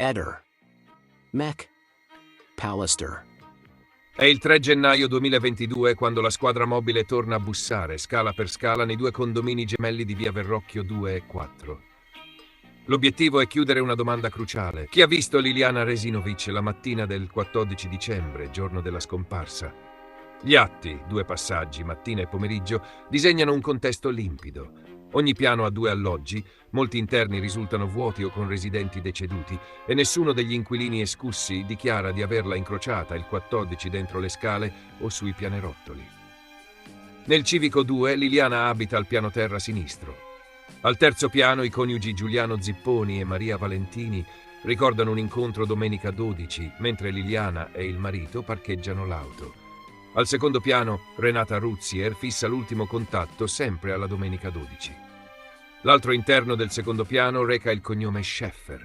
Eder. Mech. Pallister. È il 3 gennaio 2022 quando la squadra mobile torna a bussare, scala per scala, nei due condomini gemelli di via Verrocchio 2 e 4. L'obiettivo è chiudere una domanda cruciale. Chi ha visto Liliana Resinovic la mattina del 14 dicembre, giorno della scomparsa? Gli atti, 2 passaggi, mattina e pomeriggio, disegnano un contesto limpido. Ogni piano ha 2 alloggi, molti interni risultano vuoti o con residenti deceduti e nessuno degli inquilini escussi dichiara di averla incrociata il 14 dentro le scale o sui pianerottoli. Nel civico 2 Liliana abita al piano terra sinistro. Al terzo piano i coniugi Giuliano Zipponi e Maria Valentini ricordano un incontro domenica 12, mentre Liliana e il marito parcheggiano l'auto. Al secondo piano Renata Ruzier fissa l'ultimo contatto sempre alla domenica 12. L'altro interno del secondo piano reca il cognome Scheffer.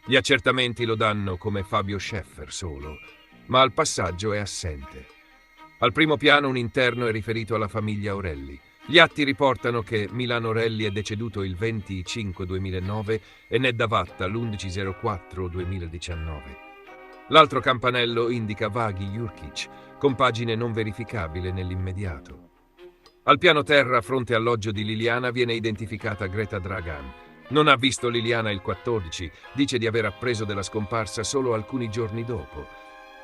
Gli accertamenti lo danno come Fabio Scheffer solo, ma al passaggio è assente. Al primo piano un interno è riferito alla famiglia Orelli. Gli atti riportano che Milano Orelli è deceduto il 20/5/2009 e Nedda Vatta l'11/04/2019. L'altro campanello indica Vaghi Jurkic, con pagine non verificabile nell'immediato. Al piano terra, fronte alloggio di Liliana, viene identificata Greta Dragan. Non ha visto Liliana il 14, dice di aver appreso della scomparsa solo alcuni giorni dopo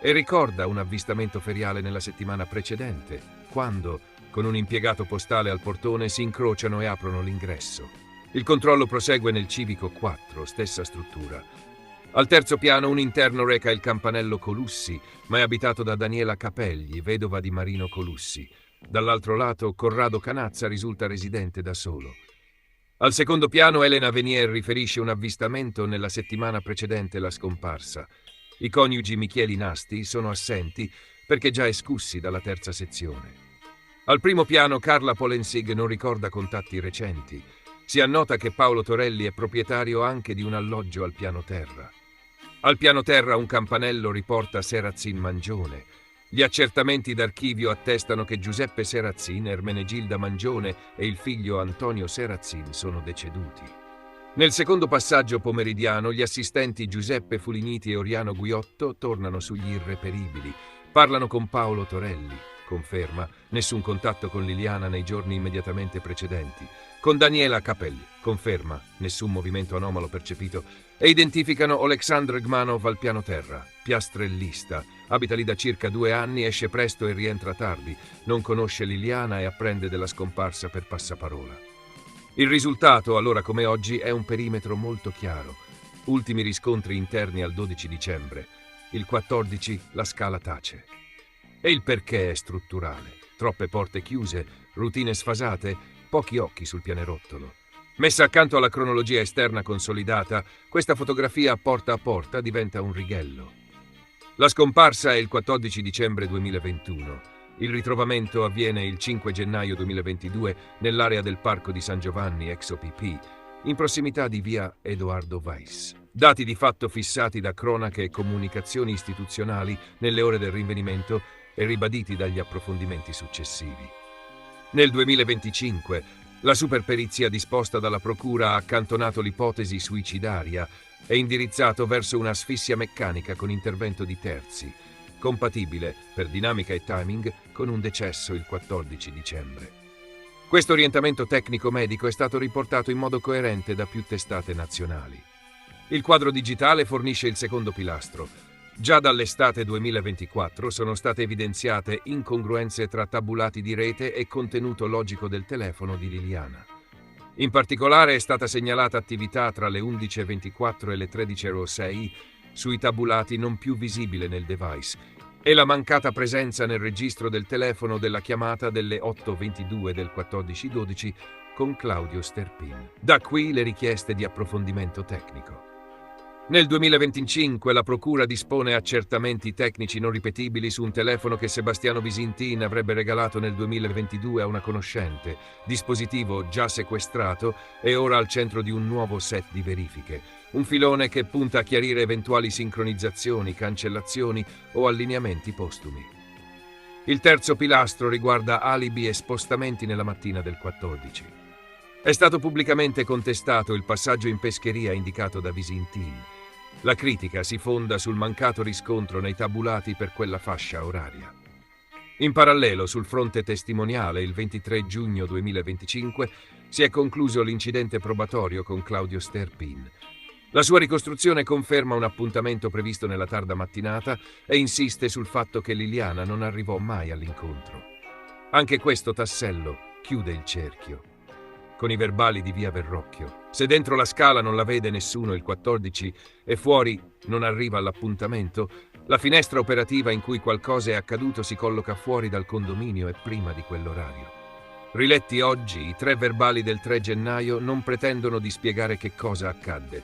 e ricorda un avvistamento feriale nella settimana precedente, quando, con un impiegato postale al portone, si incrociano e aprono l'ingresso. Il controllo prosegue nel civico 4, stessa struttura. Al terzo piano un interno reca il campanello Colussi, ma è abitato da Daniela Capegli, vedova di Marino Colussi. Dall'altro lato Corrado Canazza risulta residente da solo. Al secondo piano Elena Venier riferisce un avvistamento nella settimana precedente la scomparsa. I coniugi Micheli Nasti sono assenti perché già escussi dalla terza sezione. Al primo piano Carla Polensig non ricorda contatti recenti. Si annota che Paolo Torelli è proprietario anche di un alloggio al piano terra. Al piano terra un campanello riporta Serazzin Mangione. Gli accertamenti d'archivio attestano che Giuseppe Serazzin, Ermenegilda Mangione e il figlio Antonio Serazzin sono deceduti. Nel secondo passaggio pomeridiano gli assistenti Giuseppe Fuliniti e Oriano Guiotto tornano sugli irreperibili. Parlano con Paolo Torelli. Conferma, nessun contatto con Liliana nei giorni immediatamente precedenti. Con Daniela Capelli, conferma, nessun movimento anomalo percepito. E identificano Oleksandr Gmanov al piano terra, piastrellista. Abita lì da circa 2 anni, esce presto e rientra tardi. Non conosce Liliana e apprende della scomparsa per passaparola. Il risultato, allora come oggi, è un perimetro molto chiaro. Ultimi riscontri interni al 12 dicembre. Il 14 la scala tace. E il perché è strutturale. Troppe porte chiuse, routine sfasate, pochi occhi sul pianerottolo. Messa accanto alla cronologia esterna consolidata, questa fotografia porta a porta diventa un righello. La scomparsa è il 14 dicembre 2021. Il ritrovamento avviene il 5 gennaio 2022 nell'area del Parco di San Giovanni, ex OPP, in prossimità di via Edoardo Weiss. Dati di fatto fissati da cronache e comunicazioni istituzionali nelle ore del rinvenimento e ribaditi dagli approfondimenti successivi. Nel 2025 la superperizia disposta dalla Procura ha accantonato l'ipotesi suicidaria e indirizzato verso un'asfissia meccanica con intervento di terzi, compatibile, per dinamica e timing, con un decesso il 14 dicembre. Questo orientamento tecnico-medico è stato riportato in modo coerente da più testate nazionali. Il quadro digitale fornisce il secondo pilastro. Già dall'estate 2024 sono state evidenziate incongruenze tra tabulati di rete e contenuto logico del telefono di Liliana. In particolare è stata segnalata attività tra le 11:24 e le 13:06 sui tabulati non più visibile nel device e la mancata presenza nel registro del telefono della chiamata delle 8:22 del 14/12 con Claudio Sterpin. Da qui le richieste di approfondimento tecnico. Nel 2025 la Procura dispone accertamenti tecnici non ripetibili su un telefono che Sebastiano Visintin avrebbe regalato nel 2022 a una conoscente, dispositivo già sequestrato e ora al centro di un nuovo set di verifiche. Un filone che punta a chiarire eventuali sincronizzazioni, cancellazioni o allineamenti postumi. Il terzo pilastro riguarda alibi e spostamenti nella mattina del 14. È stato pubblicamente contestato il passaggio in pescheria indicato da Visintin. La critica si fonda sul mancato riscontro nei tabulati per quella fascia oraria. In parallelo, sul fronte testimoniale, il 23 giugno 2025 si è concluso l'incidente probatorio con Claudio Sterpin. La sua ricostruzione conferma un appuntamento previsto nella tarda mattinata e insiste sul fatto che Liliana non arrivò mai all'incontro. Anche questo tassello chiude il cerchio. Con i verbali di via Verrocchio, se dentro la scala non la vede nessuno il 14 e fuori non arriva all'appuntamento, la finestra operativa in cui qualcosa è accaduto si colloca fuori dal condominio e prima di quell'orario. Riletti oggi, i 3 verbali del 3 gennaio non pretendono di spiegare che cosa accadde.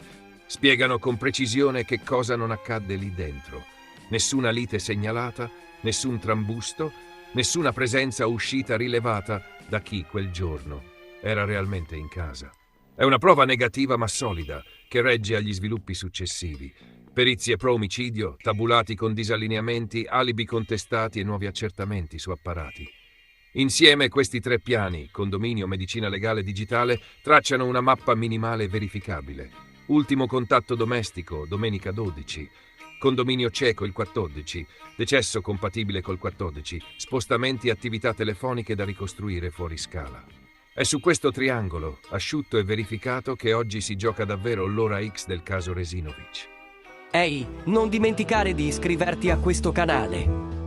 Spiegano con precisione che cosa non accadde lì dentro. Nessuna lite segnalata, nessun trambusto, nessuna presenza o uscita rilevata da chi quel giorno era realmente in casa. È una prova negativa ma solida, che regge agli sviluppi successivi. Perizie pro omicidio, tabulati con disallineamenti, alibi contestati e nuovi accertamenti su apparati. Insieme questi 3 piani, condominio, medicina legale, digitale, tracciano una mappa minimale verificabile. Ultimo contatto domestico, domenica 12. Condominio cieco il 14. Decesso compatibile col 14. Spostamenti e attività telefoniche da ricostruire fuori scala. È su questo triangolo, asciutto e verificato, che oggi si gioca davvero l'ora X del caso Resinovic. Ehi, non dimenticare di iscriverti a questo canale.